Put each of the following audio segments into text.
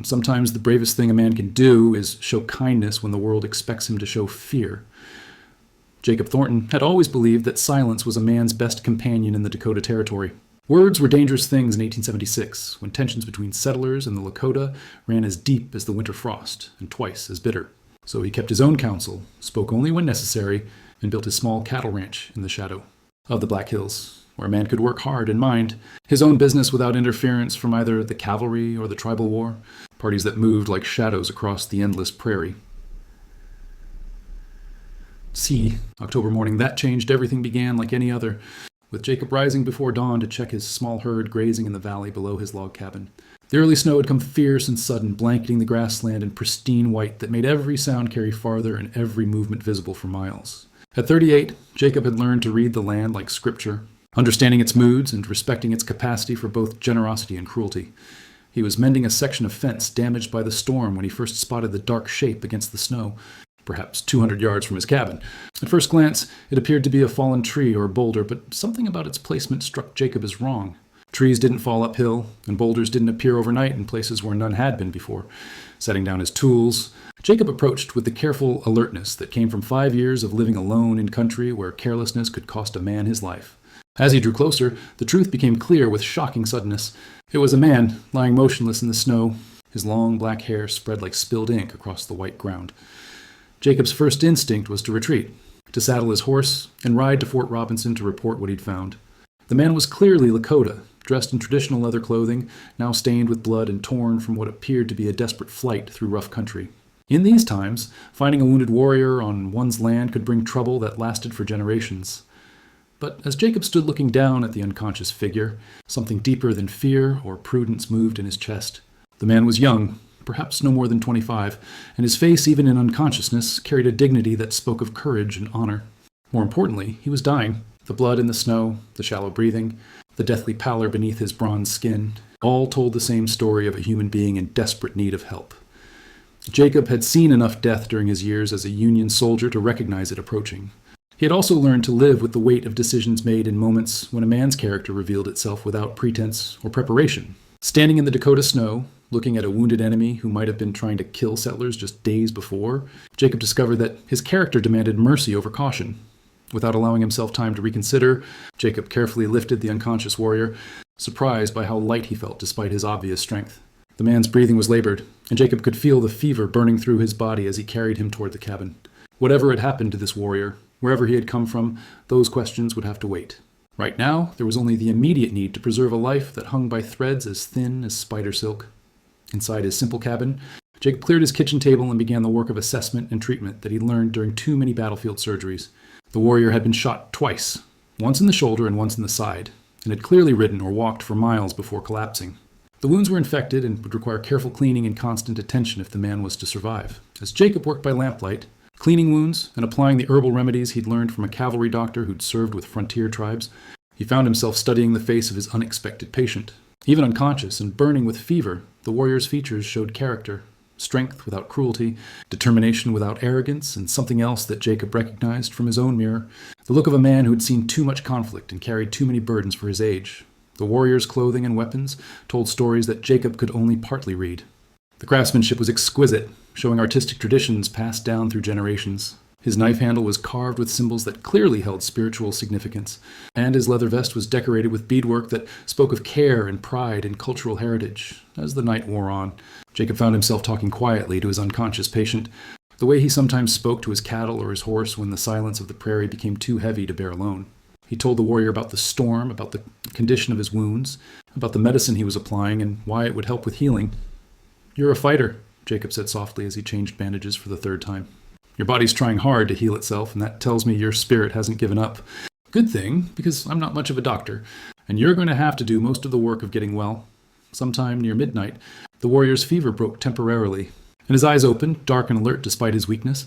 Sometimes the bravest thing a man can do is show kindness when the world expects him to show fear. Jacob Thornton had always believed that silence was a man's best companion in the Dakota Territory. Words were dangerous things in 1876, when tensions between settlers and the Lakota ran as deep as the winter frost and twice as bitter. So he kept his own counsel, spoke only when necessary, and built his small cattle ranch in the shadow of the Black Hills, where a man could work hard and mind his own business without interference from either the cavalry or the tribal war, parties that moved like shadows across the endless prairie. See, October morning, that changed. Everything began like any other, with Jacob rising before dawn to check his small herd grazing in the valley below his log cabin. The early snow had come fierce and sudden, blanketing the grassland in pristine white that made every sound carry farther and every movement visible for miles. At 38, Jacob had learned to read the land like scripture, understanding its moods and respecting its capacity for both generosity and cruelty. He was mending a section of fence damaged by the storm when he first spotted the dark shape against the snow, perhaps 200 yards from his cabin. At first glance, it appeared to be a fallen tree or boulder, but something about its placement struck Jacob as wrong. Trees didn't fall uphill, and boulders didn't appear overnight in places where none had been before. Setting down his tools, Jacob approached with the careful alertness that came from 5 years of living alone in country where carelessness could cost a man his life. As he drew closer, the truth became clear with shocking suddenness. It was a man lying motionless in the snow, his long black hair spread like spilled ink across the white ground. Jacob's first instinct was to retreat, to saddle his horse and ride to Fort Robinson to report what he'd found. The man was clearly Lakota, dressed in traditional leather clothing, now stained with blood and torn from what appeared to be a desperate flight through rough country. In these times, finding a wounded warrior on one's land could bring trouble that lasted for generations. But as Jacob stood looking down at the unconscious figure, something deeper than fear or prudence moved in his chest. The man was young, perhaps no more than 25, and his face, even in unconsciousness, carried a dignity that spoke of courage and honor. More importantly, he was dying. The blood in the snow, the shallow breathing, the deathly pallor beneath his bronze skin, all told the same story of a human being in desperate need of help. Jacob had seen enough death during his years as a Union soldier to recognize it approaching. He had also learned to live with the weight of decisions made in moments when a man's character revealed itself without pretense or preparation. Standing in the Dakota snow, looking at a wounded enemy who might have been trying to kill settlers just days before, Jacob discovered that his character demanded mercy over caution. Without allowing himself time to reconsider, Jacob carefully lifted the unconscious warrior, surprised by how light he felt despite his obvious strength. The man's breathing was labored, and Jacob could feel the fever burning through his body as he carried him toward the cabin. Whatever had happened to this warrior, wherever he had come from, those questions would have to wait. Right now, there was only the immediate need to preserve a life that hung by threads as thin as spider silk. Inside his simple cabin, Jacob cleared his kitchen table and began the work of assessment and treatment that he learned during too many battlefield surgeries. The warrior had been shot twice, once in the shoulder and once in the side, and had clearly ridden or walked for miles before collapsing. The wounds were infected and would require careful cleaning and constant attention if the man was to survive. As Jacob worked by lamplight, cleaning wounds and applying the herbal remedies he'd learned from a cavalry doctor who'd served with frontier tribes, he found himself studying the face of his unexpected patient. Even unconscious and burning with fever, the warrior's features showed character, strength without cruelty, determination without arrogance, and something else that Jacob recognized from his own mirror, the look of a man who had seen too much conflict and carried too many burdens for his age. The warrior's clothing and weapons told stories that Jacob could only partly read. The craftsmanship was exquisite, showing artistic traditions passed down through generations. His knife handle was carved with symbols that clearly held spiritual significance, and his leather vest was decorated with beadwork that spoke of care and pride and cultural heritage. As the night wore on, Jacob found himself talking quietly to his unconscious patient, the way he sometimes spoke to his cattle or his horse when the silence of the prairie became too heavy to bear alone. He told the warrior about the storm, about the condition of his wounds, about the medicine he was applying, and why it would help with healing. "You're a fighter," Jacob said softly as he changed bandages for the third time. "Your body's trying hard to heal itself, and that tells me your spirit hasn't given up. Good thing, because I'm not much of a doctor, and you're going to have to do most of the work of getting well." Sometime near midnight, the warrior's fever broke temporarily, and his eyes opened, dark and alert despite his weakness.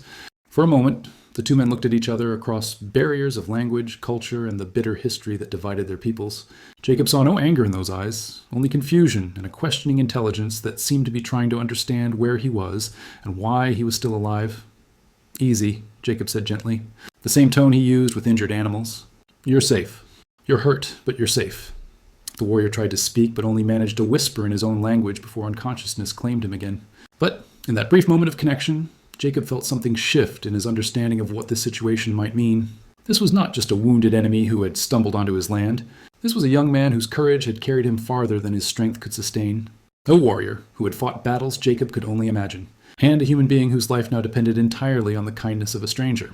For a moment, the two men looked at each other across barriers of language, culture, and the bitter history that divided their peoples. Jacob saw no anger in those eyes, only confusion and a questioning intelligence that seemed to be trying to understand where he was and why he was still alive. "Easy," Jacob said gently, the same tone he used with injured animals. "You're safe. You're hurt, but you're safe. The warrior tried to speak, but only managed to whisper in his own language before unconsciousness claimed him again. But in that brief moment of connection, Jacob felt something shift in his understanding of what this situation might mean. This was not just a wounded enemy who had stumbled onto his land. This was a young man whose courage had carried him farther than his strength could sustain. A warrior who had fought battles Jacob could only imagine, and a human being whose life now depended entirely on the kindness of a stranger.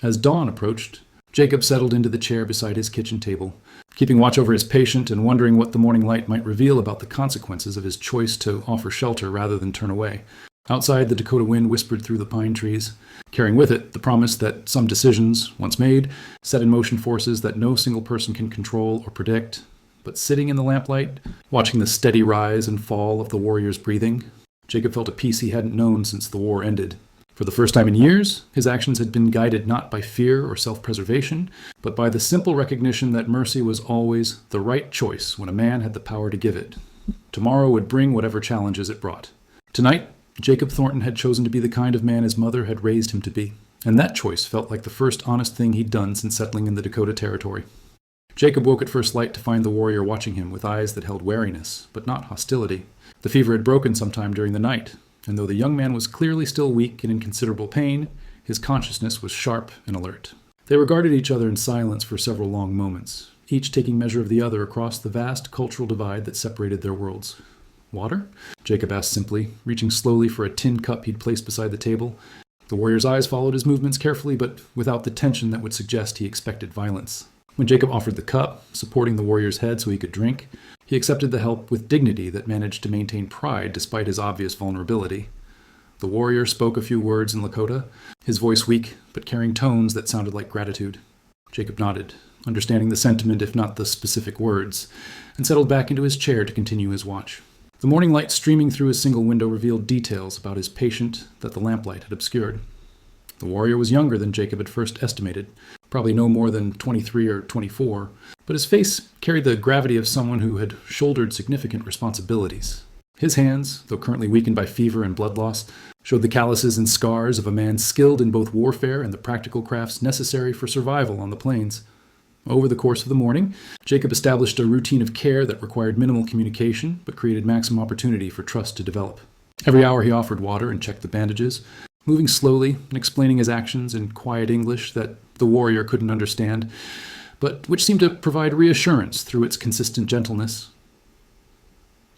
As dawn approached, Jacob settled into the chair beside his kitchen table, keeping watch over his patient and wondering what the morning light might reveal about the consequences of his choice to offer shelter rather than turn away. Outside, the Dakota wind whispered through the pine trees, carrying with it the promise that some decisions, once made, set in motion forces that no single person can control or predict. But sitting in the lamplight, watching the steady rise and fall of the warrior's breathing, Jacob felt a peace he hadn't known since the war ended. For the first time in years, his actions had been guided not by fear or self-preservation, but by the simple recognition that mercy was always the right choice when a man had the power to give it. Tomorrow would bring whatever challenges it brought. Tonight, Jacob Thornton had chosen to be the kind of man his mother had raised him to be, and that choice felt like the first honest thing he'd done since settling in the Dakota Territory. Jacob woke at first light to find the warrior watching him with eyes that held wariness, but not hostility. The fever had broken sometime during the night, and though the young man was clearly still weak and in considerable pain, his consciousness was sharp and alert. They regarded each other in silence for several long moments, each taking measure of the other across the vast cultural divide that separated their worlds. "Water?" Jacob asked simply, reaching slowly for a tin cup he'd placed beside the table. The warrior's eyes followed his movements carefully, but without the tension that would suggest he expected violence. When Jacob offered the cup, supporting the warrior's head so he could drink, he accepted the help with dignity that managed to maintain pride despite his obvious vulnerability. The warrior spoke a few words in Lakota, his voice weak, but carrying tones that sounded like gratitude. Jacob nodded, understanding the sentiment if not the specific words, and settled back into his chair to continue his watch. The morning light streaming through his single window revealed details about his patient that the lamplight had obscured. The warrior was younger than Jacob had first estimated, probably no more than 23 or 24, but his face carried the gravity of someone who had shouldered significant responsibilities. His hands, though currently weakened by fever and blood loss, showed the calluses and scars of a man skilled in both warfare and the practical crafts necessary for survival on the plains. Over the course of the morning, Jacob established a routine of care that required minimal communication, but created maximum opportunity for trust to develop. Every hour he offered water and checked the bandages, moving slowly and explaining his actions in quiet English that the warrior couldn't understand, but which seemed to provide reassurance through its consistent gentleness.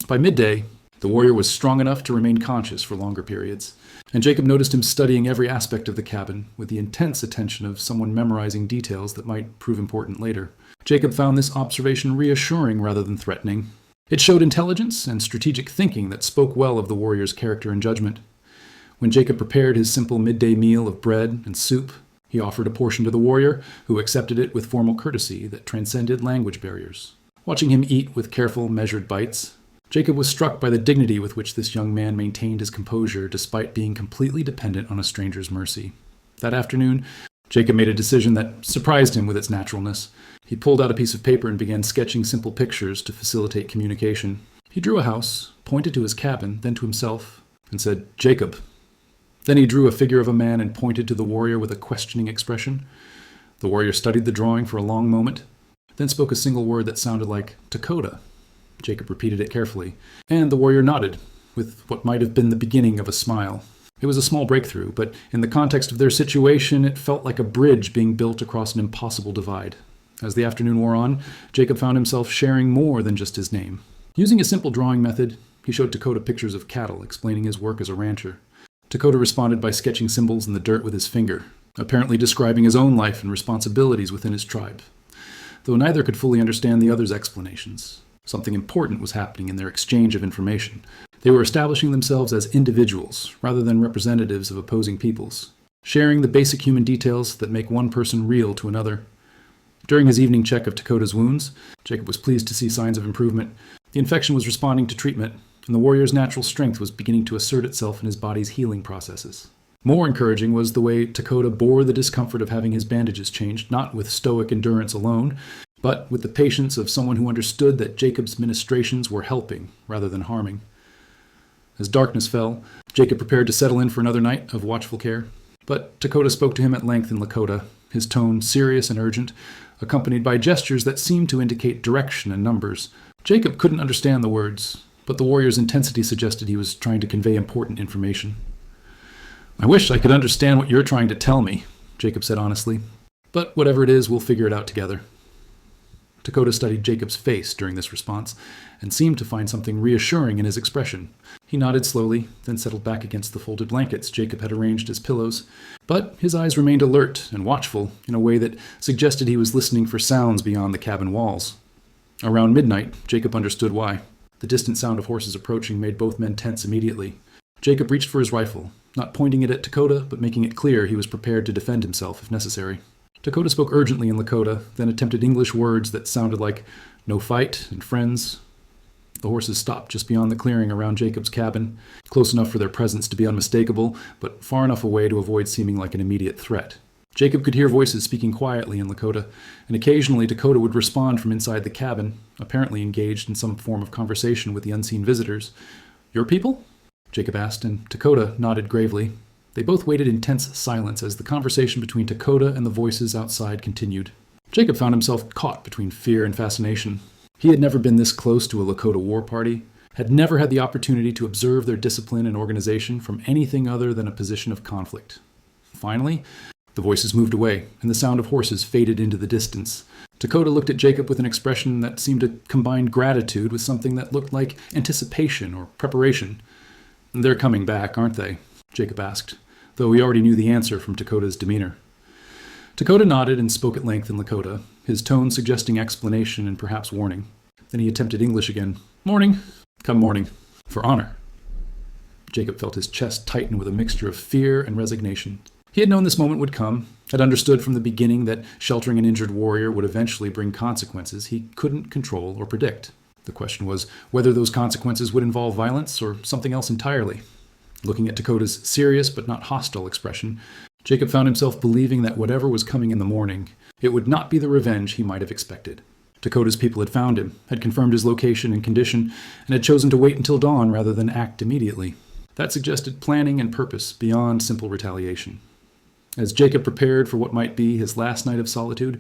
By midday, the warrior was strong enough to remain conscious for longer periods, and Jacob noticed him studying every aspect of the cabin with the intense attention of someone memorizing details that might prove important later. Jacob found this observation reassuring rather than threatening. It showed intelligence and strategic thinking that spoke well of the warrior's character and judgment. When Jacob prepared his simple midday meal of bread and soup, he offered a portion to the warrior, who accepted it with formal courtesy that transcended language barriers. Watching him eat with careful, measured bites, Jacob was struck by the dignity with which this young man maintained his composure despite being completely dependent on a stranger's mercy. That afternoon, Jacob made a decision that surprised him with its naturalness. He pulled out a piece of paper and began sketching simple pictures to facilitate communication. He drew a house, pointed to his cabin, then to himself, and said, "Jacob." Then he drew a figure of a man and pointed to the warrior with a questioning expression. The warrior studied the drawing for a long moment, then spoke a single word that sounded like Dakota. Jacob repeated it carefully, and the warrior nodded, with what might have been the beginning of a smile. It was a small breakthrough, but in the context of their situation, it felt like a bridge being built across an impossible divide. As the afternoon wore on, Jacob found himself sharing more than just his name. Using a simple drawing method, he showed Dakota pictures of cattle, explaining his work as a rancher. Dakota responded by sketching symbols in the dirt with his finger, apparently describing his own life and responsibilities within his tribe. Though neither could fully understand the other's explanations, something important was happening in their exchange of information. They were establishing themselves as individuals, rather than representatives of opposing peoples, sharing the basic human details that make one person real to another. During his evening check of Dakota's wounds, Jacob was pleased to see signs of improvement. The infection was responding to treatment, and the warrior's natural strength was beginning to assert itself in his body's healing processes. More encouraging was the way Dakota bore the discomfort of having his bandages changed, not with stoic endurance alone, but with the patience of someone who understood that Jacob's ministrations were helping rather than harming. As darkness fell, Jacob prepared to settle in for another night of watchful care. But Dakota spoke to him at length in Lakota, his tone serious and urgent, accompanied by gestures that seemed to indicate direction and numbers. Jacob couldn't understand the words, but the warrior's intensity suggested he was trying to convey important information. "I wish I could understand what you're trying to tell me," Jacob said honestly. "But whatever it is, we'll figure it out together." Dakota studied Jacob's face during this response and seemed to find something reassuring in his expression. He nodded slowly, then settled back against the folded blankets Jacob had arranged as pillows. But his eyes remained alert and watchful in a way that suggested he was listening for sounds beyond the cabin walls. Around midnight, Jacob understood why. The distant sound of horses approaching made both men tense immediately. Jacob reached for his rifle, not pointing it at Dakota, but making it clear he was prepared to defend himself if necessary. Dakota spoke urgently in Lakota, then attempted English words that sounded like "no fight" and "friends." The horses stopped just beyond the clearing around Jacob's cabin, close enough for their presence to be unmistakable, but far enough away to avoid seeming like an immediate threat. Jacob could hear voices speaking quietly in Lakota, and occasionally Dakota would respond from inside the cabin, apparently engaged in some form of conversation with the unseen visitors. "Your people?" Jacob asked, and Dakota nodded gravely. They both waited in tense silence as the conversation between Dakota and the voices outside continued. Jacob found himself caught between fear and fascination. He had never been this close to a Lakota war party, had never had the opportunity to observe their discipline and organization from anything other than a position of conflict. Finally, the voices moved away, and the sound of horses faded into the distance. Dakota looked at Jacob with an expression that seemed to combine gratitude with something that looked like anticipation or preparation. "They're coming back, aren't they?" Jacob asked, though he already knew the answer from Dakota's demeanor. Dakota nodded and spoke at length in Lakota, his tone suggesting explanation and perhaps warning. Then he attempted English again. "Morning. Come morning. For honor." Jacob felt his chest tighten with a mixture of fear and resignation. He had known this moment would come, had understood from the beginning that sheltering an injured warrior would eventually bring consequences he couldn't control or predict. The question was whether those consequences would involve violence or something else entirely. Looking at Dakota's serious but not hostile expression, Jacob found himself believing that whatever was coming in the morning, it would not be the revenge he might have expected. Dakota's people had found him, had confirmed his location and condition, and had chosen to wait until dawn rather than act immediately. That suggested planning and purpose beyond simple retaliation. As Jacob prepared for what might be his last night of solitude,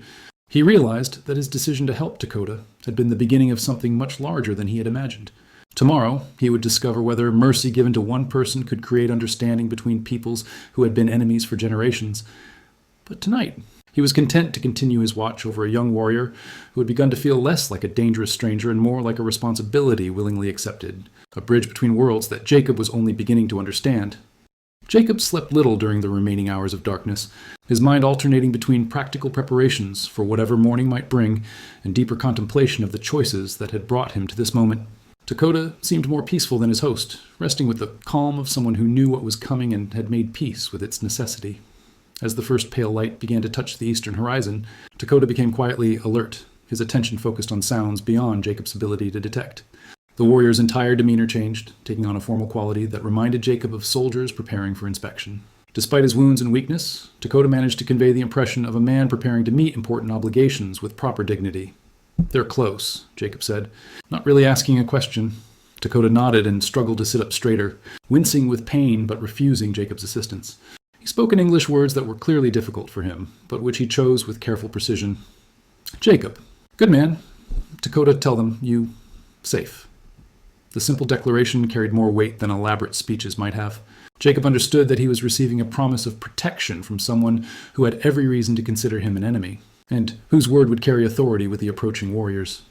he realized that his decision to help Dakota had been the beginning of something much larger than he had imagined. Tomorrow, he would discover whether mercy given to one person could create understanding between peoples who had been enemies for generations. But tonight, he was content to continue his watch over a young warrior who had begun to feel less like a dangerous stranger and more like a responsibility willingly accepted, a bridge between worlds that Jacob was only beginning to understand. Jacob slept little during the remaining hours of darkness, his mind alternating between practical preparations for whatever morning might bring and deeper contemplation of the choices that had brought him to this moment. Dakota seemed more peaceful than his host, resting with the calm of someone who knew what was coming and had made peace with its necessity. As the first pale light began to touch the eastern horizon, Dakota became quietly alert, his attention focused on sounds beyond Jacob's ability to detect. The warrior's entire demeanor changed, taking on a formal quality that reminded Jacob of soldiers preparing for inspection. Despite his wounds and weakness, Dakota managed to convey the impression of a man preparing to meet important obligations with proper dignity. "They're close," Jacob said, not really asking a question. Dakota nodded and struggled to sit up straighter, wincing with pain but refusing Jacob's assistance. He spoke in English words that were clearly difficult for him, but which he chose with careful precision. "Jacob. Good man. Dakota, tell them you safe." The simple declaration carried more weight than elaborate speeches might have. Jacob understood that he was receiving a promise of protection from someone who had every reason to consider him an enemy, and whose word would carry authority with the approaching warriors.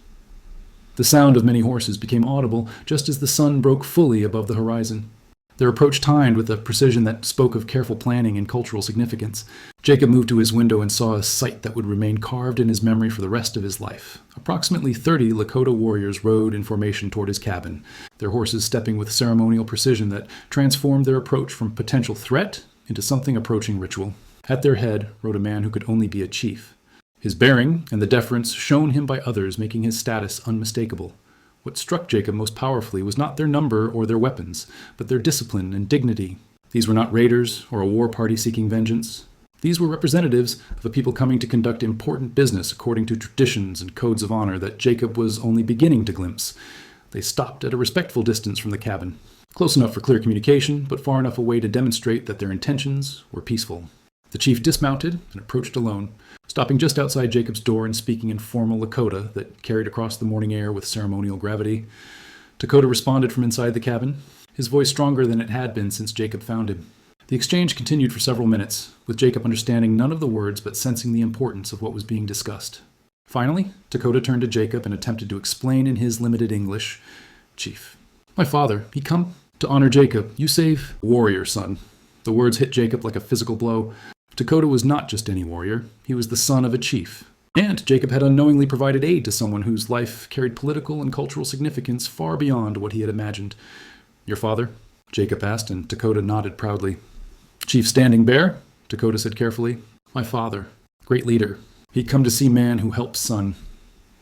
The sound of many horses became audible just as the sun broke fully above the horizon. Their approach timed with a precision that spoke of careful planning and cultural significance. Jacob moved to his window and saw a sight that would remain carved in his memory for the rest of his life. Approximately 30 Lakota warriors rode in formation toward his cabin, their horses stepping with ceremonial precision that transformed their approach from potential threat into something approaching ritual. At their head rode a man who could only be a chief. His bearing and the deference shown him by others, making his status unmistakable. What struck Jacob most powerfully was not their number or their weapons, but their discipline and dignity. These were not raiders or a war party seeking vengeance. These were representatives of a people coming to conduct important business according to traditions and codes of honor that Jacob was only beginning to glimpse. They stopped at a respectful distance from the cabin, close enough for clear communication, but far enough away to demonstrate that their intentions were peaceful. The chief dismounted and approached alone, stopping just outside Jacob's door and speaking in formal Lakota that carried across the morning air with ceremonial gravity. Dakota responded from inside the cabin, his voice stronger than it had been since Jacob found him. The exchange continued for several minutes, with Jacob understanding none of the words but sensing the importance of what was being discussed. Finally, Dakota turned to Jacob and attempted to explain in his limited English, "Chief, my father, he come to honor Jacob. You save warrior, son." The words hit Jacob like a physical blow. Dakota was not just any warrior. He was the son of a chief. And Jacob had unknowingly provided aid to someone whose life carried political and cultural significance far beyond what he had imagined. "Your father?" Jacob asked, and Dakota nodded proudly. "Chief Standing Bear?" Dakota said carefully. "My father. Great leader. He'd come to see man who helps son."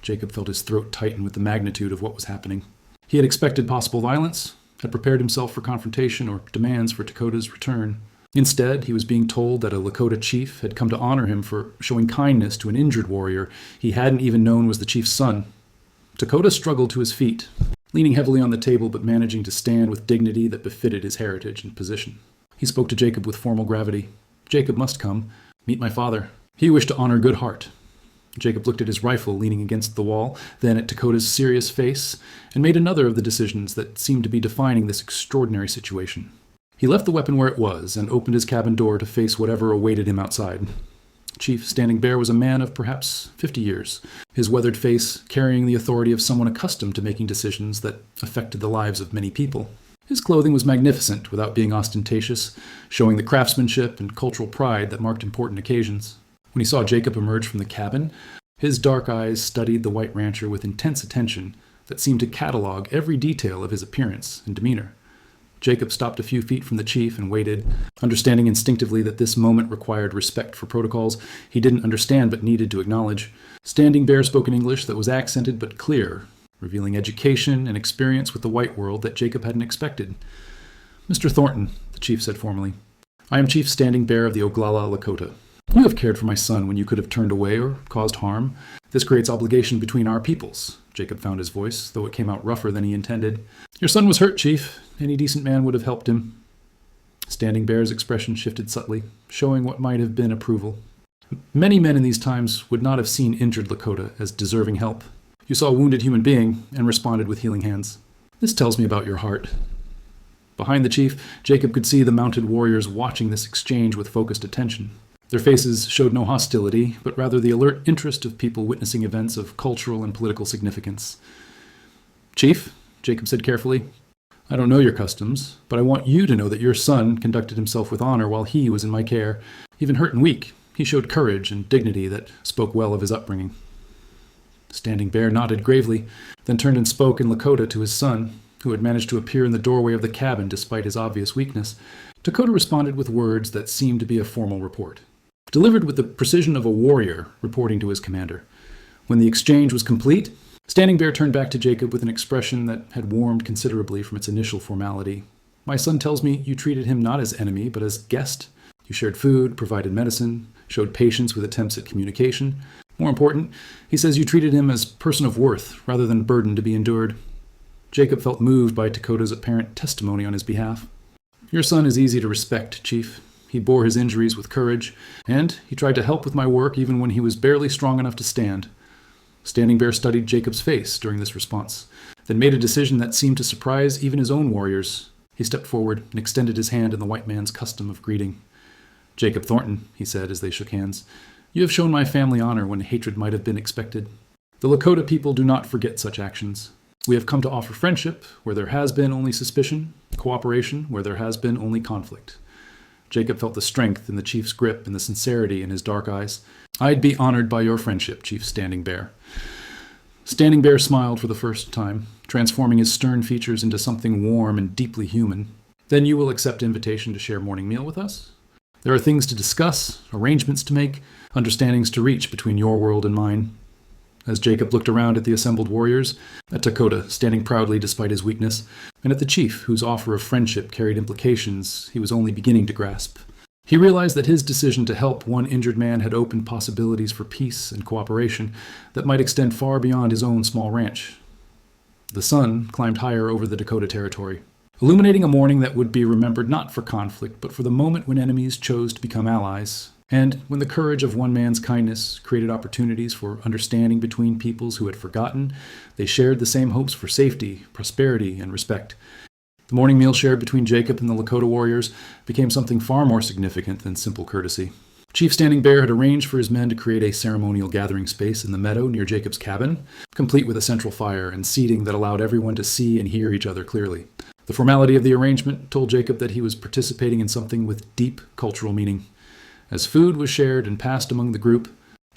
Jacob felt his throat tighten with the magnitude of what was happening. He had expected possible violence, had prepared himself for confrontation or demands for Dakota's return. Instead, he was being told that a Lakota chief had come to honor him for showing kindness to an injured warrior he hadn't even known was the chief's son. Dakota struggled to his feet, leaning heavily on the table but managing to stand with dignity that befitted his heritage and position. He spoke to Jacob with formal gravity. "Jacob must come. Meet my father. He wished to honor Good Heart." Jacob looked at his rifle leaning against the wall, then at Dakota's serious face, and made another of the decisions that seemed to be defining this extraordinary situation. He left the weapon where it was and opened his cabin door to face whatever awaited him outside. Chief Standing Bear was a man of perhaps 50 years, his weathered face carrying the authority of someone accustomed to making decisions that affected the lives of many people. His clothing was magnificent without being ostentatious, showing the craftsmanship and cultural pride that marked important occasions. When he saw Jacob emerge from the cabin, his dark eyes studied the white rancher with intense attention that seemed to catalog every detail of his appearance and demeanor. Jacob stopped a few feet from the chief and waited, understanding instinctively that this moment required respect for protocols he didn't understand but needed to acknowledge. Standing Bear spoke in English that was accented but clear, revealing education and experience with the white world that Jacob hadn't expected. "Mr. Thornton," the chief said formally, "I am Chief Standing Bear of the Oglala Lakota. You have cared for my son when you could have turned away or caused harm. This creates obligation between our peoples." Jacob found his voice, though it came out rougher than he intended. "Your son was hurt, Chief. Any decent man would have helped him." Standing Bear's expression shifted subtly, showing what might have been approval. Many men in these times would not have seen injured Lakota as deserving help. "You saw a wounded human being and responded with healing hands. This tells me about your heart." Behind the chief, Jacob could see the mounted warriors watching this exchange with focused attention. Their faces showed no hostility, but rather the alert interest of people witnessing events of cultural and political significance. "Chief," Jacob said carefully, "I don't know your customs, but I want you to know that your son conducted himself with honor while he was in my care. Even hurt and weak, he showed courage and dignity that spoke well of his upbringing." Standing Bear nodded gravely, then turned and spoke in Lakota to his son, who had managed to appear in the doorway of the cabin despite his obvious weakness. Dakota responded with words that seemed to be a formal report, delivered with the precision of a warrior reporting to his commander. When the exchange was complete, Standing Bear turned back to Jacob with an expression that had warmed considerably from its initial formality. "My son tells me you treated him not as enemy, but as guest. You shared food, provided medicine, showed patience with attempts at communication. More important, he says you treated him as person of worth rather than burden to be endured." Jacob felt moved by Dakota's apparent testimony on his behalf. "Your son is easy to respect, Chief. He bore his injuries with courage, and he tried to help with my work even when he was barely strong enough to stand." Standing Bear studied Jacob's face during this response, then made a decision that seemed to surprise even his own warriors. He stepped forward and extended his hand in the white man's custom of greeting. "Jacob Thornton," he said as they shook hands, "you have shown my family honor when hatred might have been expected. The Lakota people do not forget such actions. We have come to offer friendship where there has been only suspicion, cooperation where there has been only conflict." Jacob felt the strength in the chief's grip and the sincerity in his dark eyes. "I'd be honored by your friendship, Chief Standing Bear." Standing Bear smiled for the first time, transforming his stern features into something warm and deeply human. "Then you will accept invitation to share morning meal with us? There are things to discuss, arrangements to make, understandings to reach between your world and mine." As Jacob looked around at the assembled warriors, at Dakota, standing proudly despite his weakness, and at the chief, whose offer of friendship carried implications he was only beginning to grasp, he realized that his decision to help one injured man had opened possibilities for peace and cooperation that might extend far beyond his own small ranch. The sun climbed higher over the Dakota territory, illuminating a morning that would be remembered not for conflict, but for the moment when enemies chose to become allies, And when the courage of one man's kindness created opportunities for understanding between peoples who had forgotten, they shared the same hopes for safety, prosperity, and respect. The morning meal shared between Jacob and the Lakota warriors became something far more significant than simple courtesy. Chief Standing Bear had arranged for his men to create a ceremonial gathering space in the meadow near Jacob's cabin, complete with a central fire and seating that allowed everyone to see and hear each other clearly. The formality of the arrangement told Jacob that he was participating in something with deep cultural meaning. As food was shared and passed among the group,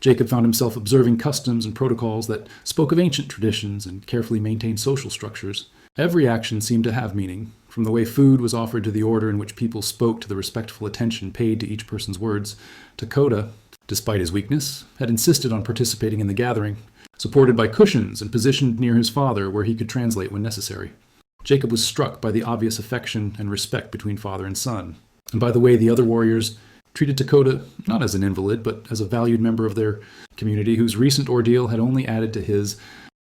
Jacob found himself observing customs and protocols that spoke of ancient traditions and carefully maintained social structures. Every action seemed to have meaning, from the way food was offered to the order in which people spoke to the respectful attention paid to each person's words. Dakota, despite his weakness, had insisted on participating in the gathering, supported by cushions and positioned near his father where he could translate when necessary. Jacob was struck by the obvious affection and respect between father and son, and by the way the other warriors treated Dakota not as an invalid, but as a valued member of their community whose recent ordeal had only added to his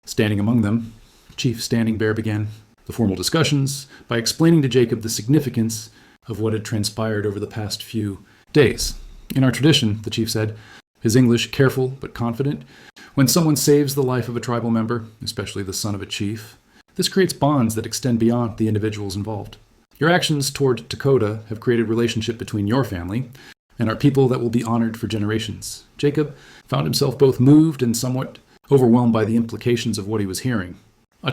standing among them. Chief Standing Bear began the formal discussions by explaining to Jacob the significance of what had transpired over the past few days. In our tradition, the chief said, his English careful but confident, when someone saves the life of a tribal member, especially the son of a chief, this creates bonds that extend beyond the individuals involved. Your actions toward Dakota have created a relationship between your family and our people that will be honored for generations. Jacob found himself both moved and somewhat overwhelmed by the implications of what he was hearing.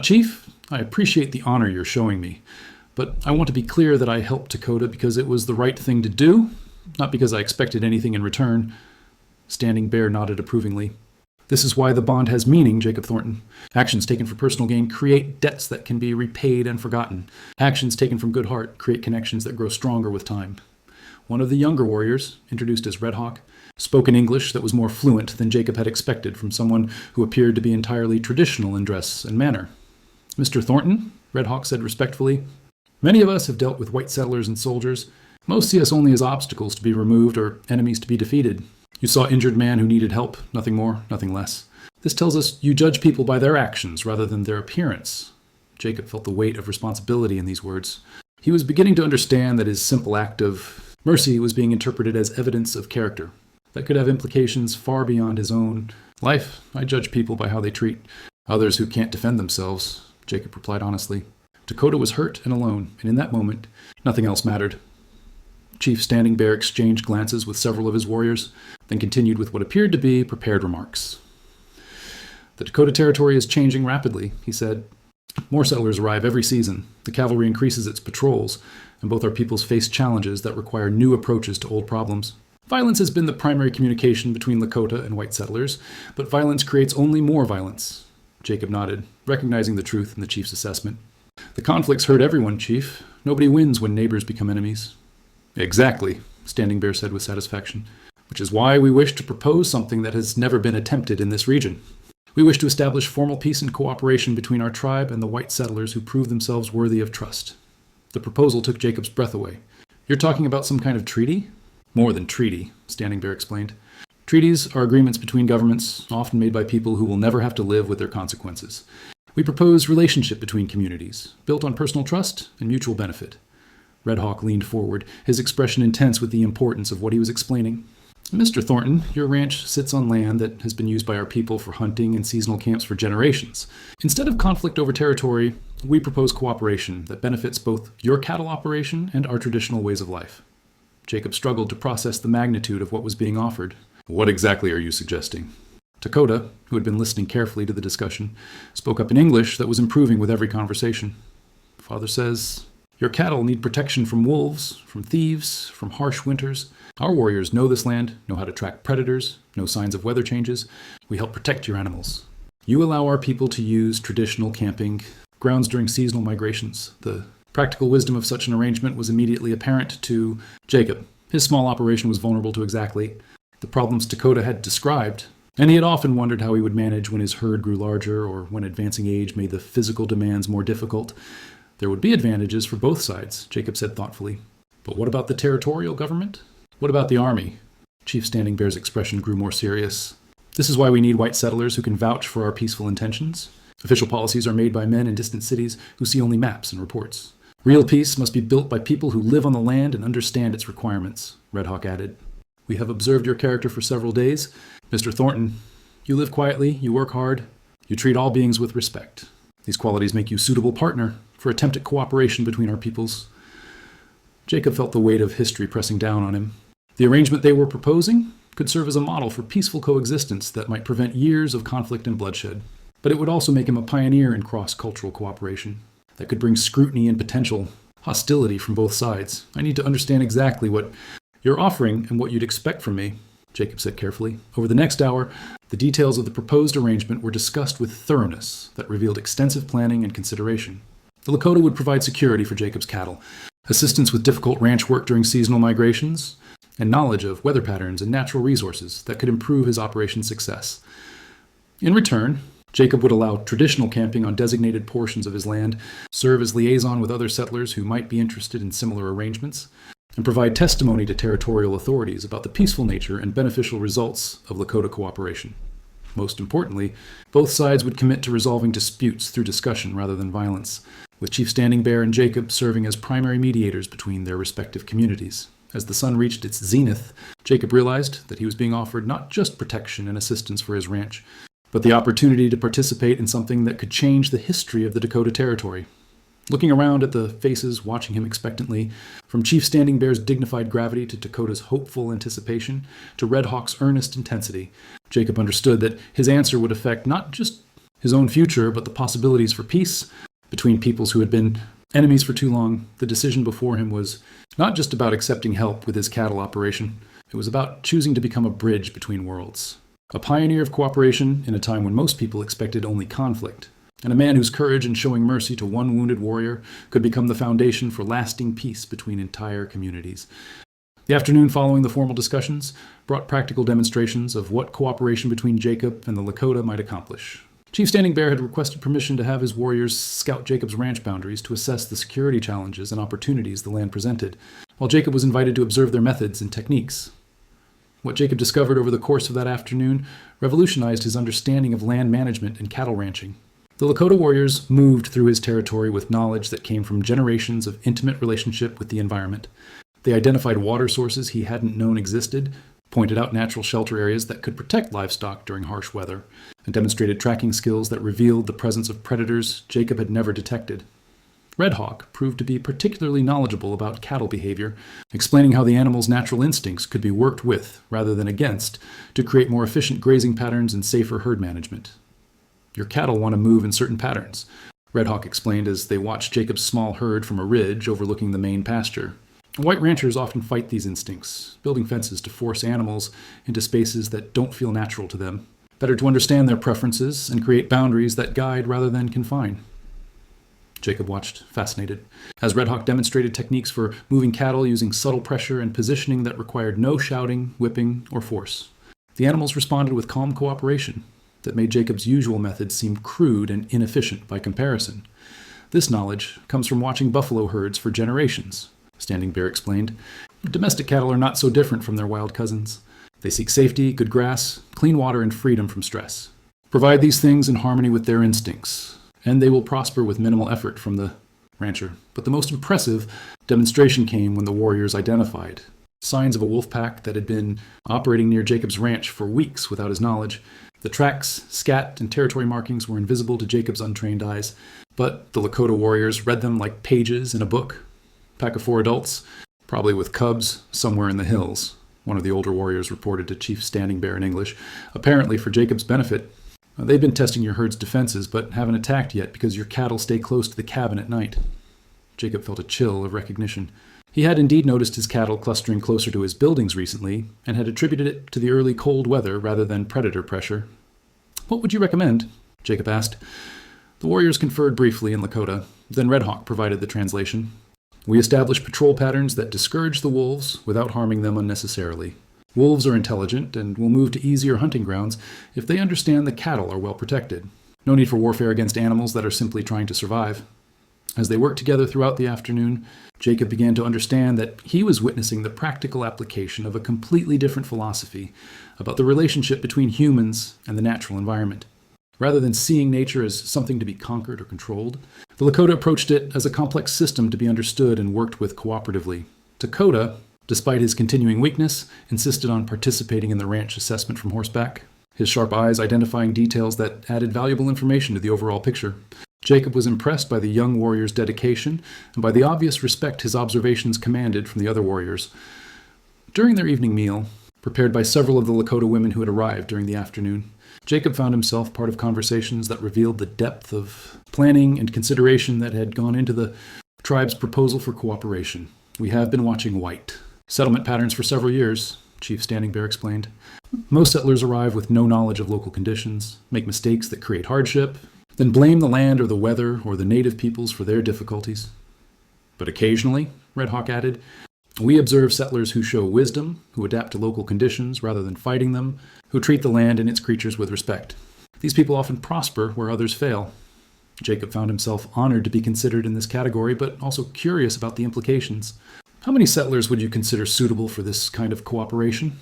Chief, I appreciate the honor you're showing me, but I want to be clear that I helped Dakota because it was the right thing to do, not because I expected anything in return. Standing Bear nodded approvingly. This is why the bond has meaning, Jacob Thornton. Actions taken for personal gain create debts that can be repaid and forgotten. Actions taken from good heart create connections that grow stronger with time. One of the younger warriors, introduced as Red Hawk, spoke in English that was more fluent than Jacob had expected from someone who appeared to be entirely traditional in dress and manner. Mr. Thornton, Red Hawk said respectfully, many of us have dealt with white settlers and soldiers. Most see us only as obstacles to be removed or enemies to be defeated. You saw an injured man who needed help, nothing more, nothing less. This tells us you judge people by their actions rather than their appearance. Jacob felt the weight of responsibility in these words. He was beginning to understand that his simple act of mercy was being interpreted as evidence of character that could have implications far beyond his own life. I judge people by how they treat others who can't defend themselves, Jacob replied honestly. Dakota was hurt and alone, and in that moment, nothing else mattered. Chief Standing Bear exchanged glances with several of his warriors, then continued with what appeared to be prepared remarks. The Dakota Territory is changing rapidly, he said. More settlers arrive every season. The cavalry increases its patrols, and both our peoples face challenges that require new approaches to old problems. Violence has been the primary communication between Lakota and white settlers, but violence creates only more violence. Jacob nodded, recognizing the truth in the chief's assessment. The conflicts hurt everyone, Chief. Nobody wins when neighbors become enemies. Exactly, Standing Bear said with satisfaction, which is why we wish to propose something that has never been attempted in this region. We wish to establish formal peace and cooperation between our tribe and the white settlers who prove themselves worthy of trust. The proposal took Jacob's breath away. You're talking about some kind of treaty? More than treaty, Standing Bear explained. Treaties are agreements between governments, often made by people who will never have to live with their consequences. We propose relationship between communities, built on personal trust and mutual benefit. Red Hawk leaned forward, his expression intense with the importance of what he was explaining. Mr. Thornton, your ranch sits on land that has been used by our people for hunting and seasonal camps for generations. Instead of conflict over territory, we propose cooperation that benefits both your cattle operation and our traditional ways of life. Jacob struggled to process the magnitude of what was being offered. What exactly are you suggesting? Dakota, who had been listening carefully to the discussion, spoke up in English that was improving with every conversation. Father says, your cattle need protection from wolves, from thieves, from harsh winters. Our warriors know this land, know how to track predators, know signs of weather changes. We help protect your animals. You allow our people to use traditional camping grounds during seasonal migrations. The practical wisdom of such an arrangement was immediately apparent to Jacob. His small operation was vulnerable to exactly the problems Dakota had described, and he had often wondered how he would manage when his herd grew larger or when advancing age made the physical demands more difficult. There would be advantages for both sides, Jacob said thoughtfully. But what about the territorial government? What about the army? Chief Standing Bear's expression grew more serious. This is why we need white settlers who can vouch for our peaceful intentions. Official policies are made by men in distant cities who see only maps and reports. Real peace must be built by people who live on the land and understand its requirements, Red Hawk added. We have observed your character for several days. Mr. Thornton, you live quietly, you work hard, you treat all beings with respect. These qualities make you a suitable partner for attempted cooperation between our peoples. Jacob felt the weight of history pressing down on him. The arrangement they were proposing could serve as a model for peaceful coexistence that might prevent years of conflict and bloodshed. But it would also make him a pioneer in cross-cultural cooperation that could bring scrutiny and potential hostility from both sides. I need to understand exactly what you're offering and what you'd expect from me, Jacob said carefully. Over the next hour, the details of the proposed arrangement were discussed with thoroughness that revealed extensive planning and consideration. The Lakota would provide security for Jacob's cattle, assistance with difficult ranch work during seasonal migrations, and knowledge of weather patterns and natural resources that could improve his operation's success. In return, Jacob would allow traditional camping on designated portions of his land, serve as liaison with other settlers who might be interested in similar arrangements, and provide testimony to territorial authorities about the peaceful nature and beneficial results of Lakota cooperation. Most importantly, both sides would commit to resolving disputes through discussion rather than violence, with Chief Standing Bear and Jacob serving as primary mediators between their respective communities. As the sun reached its zenith, Jacob realized that he was being offered not just protection and assistance for his ranch, but the opportunity to participate in something that could change the history of the Dakota Territory. Looking around at the faces watching him expectantly, from Chief Standing Bear's dignified gravity to Dakota's hopeful anticipation to Red Hawk's earnest intensity, Jacob understood that his answer would affect not just his own future, but the possibilities for peace between peoples who had been enemies for too long. The decision before him was not just about accepting help with his cattle operation. It was about choosing to become a bridge between worlds. A pioneer of cooperation in a time when most people expected only conflict, and a man whose courage in showing mercy to one wounded warrior could become the foundation for lasting peace between entire communities. The afternoon following the formal discussions brought practical demonstrations of what cooperation between Jacob and the Lakota might accomplish. Chief Standing Bear had requested permission to have his warriors scout Jacob's ranch boundaries to assess the security challenges and opportunities the land presented, while Jacob was invited to observe their methods and techniques. What Jacob discovered over the course of that afternoon revolutionized his understanding of land management and cattle ranching. The Lakota warriors moved through his territory with knowledge that came from generations of intimate relationship with the environment. They identified water sources he hadn't known existed, pointed out natural shelter areas that could protect livestock during harsh weather, and demonstrated tracking skills that revealed the presence of predators Jacob had never detected. Red Hawk proved to be particularly knowledgeable about cattle behavior, explaining how the animal's natural instincts could be worked with, rather than against, to create more efficient grazing patterns and safer herd management. Your cattle want to move in certain patterns, Red Hawk explained as they watched Jacob's small herd from a ridge overlooking the main pasture. White ranchers often fight these instincts, building fences to force animals into spaces that don't feel natural to them. Better to understand their preferences and create boundaries that guide rather than confine. Jacob watched, fascinated, as Red Hawk demonstrated techniques for moving cattle using subtle pressure and positioning that required no shouting, whipping, or force. The animals responded with calm cooperation that made Jacob's usual methods seem crude and inefficient by comparison. This knowledge comes from watching buffalo herds for generations, Standing Bear explained. Domestic cattle are not so different from their wild cousins. They seek safety, good grass, clean water, and freedom from stress. Provide these things in harmony with their instincts, and they will prosper with minimal effort from the rancher. But the most impressive demonstration came when the warriors identified signs of a wolf pack that had been operating near Jacob's ranch for weeks without his knowledge. The tracks, scat, and territory markings were invisible to Jacob's untrained eyes, but the Lakota warriors read them like pages in a book. Pack of 4 adults, probably with cubs, somewhere in the hills, one of the older warriors reported to Chief Standing Bear in English, apparently for Jacob's benefit. They've been testing your herd's defenses, but haven't attacked yet because your cattle stay close to the cabin at night. Jacob felt a chill of recognition. He had indeed noticed his cattle clustering closer to his buildings recently, and had attributed it to the early cold weather rather than predator pressure. What would you recommend? Jacob asked. The warriors conferred briefly in Lakota, then Red Hawk provided the translation. We establish patrol patterns that discourage the wolves without harming them unnecessarily. Wolves are intelligent and will move to easier hunting grounds if they understand the cattle are well protected. No need for warfare against animals that are simply trying to survive. As they worked together throughout the afternoon, Jacob began to understand that he was witnessing the practical application of a completely different philosophy about the relationship between humans and the natural environment. Rather than seeing nature as something to be conquered or controlled, the Lakota approached it as a complex system to be understood and worked with cooperatively. Dakota despite his continuing weakness, insisted on participating in the ranch assessment from horseback, his sharp eyes identifying details that added valuable information to the overall picture. Jacob was impressed by the young warrior's dedication and by the obvious respect his observations commanded from the other warriors. During their evening meal, prepared by several of the Lakota women who had arrived during the afternoon, Jacob found himself part of conversations that revealed the depth of planning and consideration that had gone into the tribe's proposal for cooperation. "We have been watching white settlement patterns for several years," Chief Standing Bear explained. "Most settlers arrive with no knowledge of local conditions, make mistakes that create hardship, then blame the land or the weather or the native peoples for their difficulties. But occasionally," Red Hawk added, "we observe settlers who show wisdom, who adapt to local conditions rather than fighting them, who treat the land and its creatures with respect. These people often prosper where others fail." Jacob found himself honored to be considered in this category, but also curious about the implications. "How many settlers would you consider suitable for this kind of cooperation?"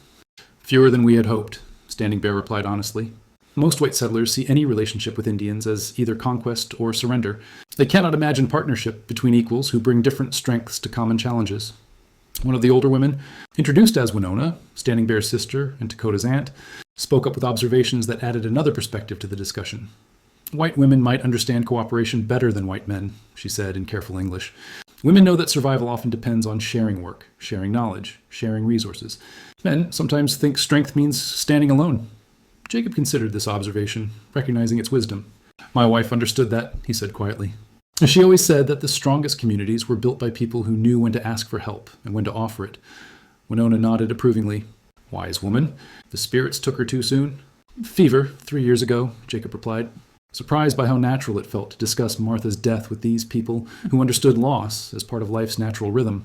"Fewer than we had hoped," Standing Bear replied honestly. "Most white settlers see any relationship with Indians as either conquest or surrender. They cannot imagine partnership between equals who bring different strengths to common challenges." One of the older women, introduced as Winona, Standing Bear's sister and Dakota's aunt, spoke up with observations that added another perspective to the discussion. "White women might understand cooperation better than white men," she said in careful English. "Women know that survival often depends on sharing work, sharing knowledge, sharing resources. Men sometimes think strength means standing alone." Jacob considered this observation, recognizing its wisdom. "My wife understood that," he said quietly. "She always said that the strongest communities were built by people who knew when to ask for help and when to offer it." Winona nodded approvingly. "Wise woman. The spirits took her too soon?" "Fever, 3 years ago," Jacob replied, surprised by how natural it felt to discuss Martha's death with these people who understood loss as part of life's natural rhythm.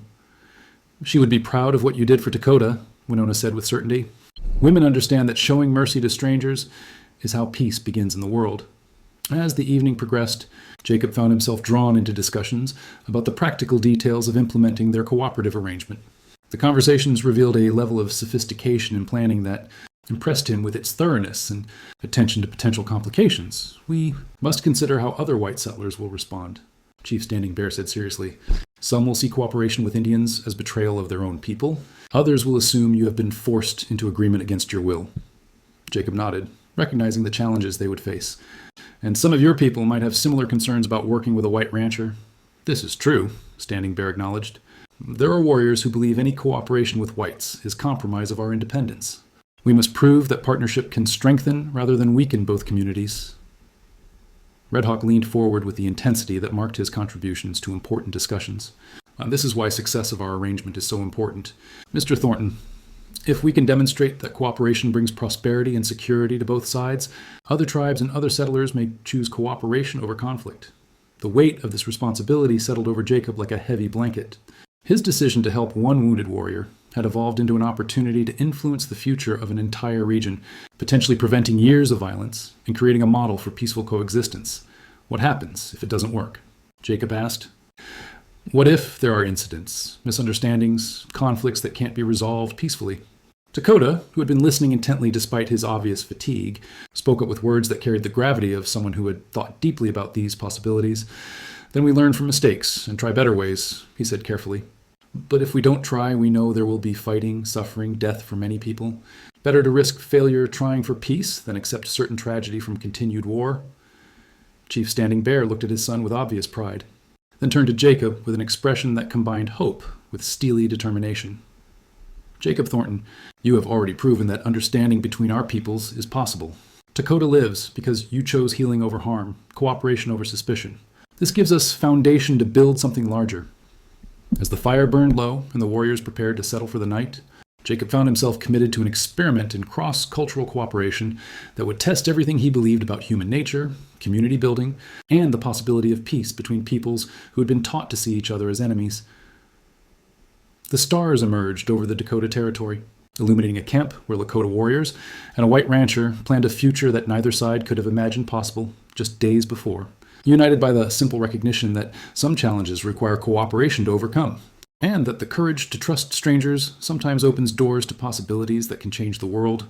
"She would be proud of what you did for Dakota," Winona said with certainty. "Women understand that showing mercy to strangers is how peace begins in the world." As the evening progressed, Jacob found himself drawn into discussions about the practical details of implementing their cooperative arrangement. The conversations revealed a level of sophistication in planning that impressed him with its thoroughness and attention to potential complications. "We must consider how other white settlers will respond," Chief Standing Bear said seriously. "Some will see cooperation with Indians as betrayal of their own people. Others will assume you have been forced into agreement against your will." Jacob nodded, recognizing the challenges they would face. "And some of your people might have similar concerns about working with a white rancher." "This is true," Standing Bear acknowledged. "There are warriors who believe any cooperation with whites is compromise of our independence. We must prove that partnership can strengthen rather than weaken both communities." Red Hawk leaned forward with the intensity that marked his contributions to important discussions. "This is why success of our arrangement is so important. Mr. Thornton, if we can demonstrate that cooperation brings prosperity and security to both sides, other tribes and other settlers may choose cooperation over conflict." The weight of this responsibility settled over Jacob like a heavy blanket. His decision to help one wounded warrior had evolved into an opportunity to influence the future of an entire region, potentially preventing years of violence and creating a model for peaceful coexistence. "What happens if it doesn't work?" Jacob asked. "What if there are incidents, misunderstandings, conflicts that can't be resolved peacefully?" Dakota, who had been listening intently despite his obvious fatigue, spoke up with words that carried the gravity of someone who had thought deeply about these possibilities. "Then we learn from mistakes and try better ways," he said carefully. "But if we don't try, we know there will be fighting, suffering, death for many people. Better to risk failure trying for peace than accept certain tragedy from continued war." Chief Standing Bear looked at his son with obvious pride, then turned to Jacob with an expression that combined hope with steely determination. "Jacob Thornton, you have already proven that understanding between our peoples is possible. Dakota lives because you chose healing over harm, cooperation over suspicion. This gives us foundation to build something larger." As the fire burned low and the warriors prepared to settle for the night, Jacob found himself committed to an experiment in cross-cultural cooperation that would test everything he believed about human nature, community building, and the possibility of peace between peoples who had been taught to see each other as enemies. The stars emerged over the Dakota territory, illuminating a camp where Lakota warriors and a white rancher planned a future that neither side could have imagined possible just days before, united by the simple recognition that some challenges require cooperation to overcome, and that the courage to trust strangers sometimes opens doors to possibilities that can change the world.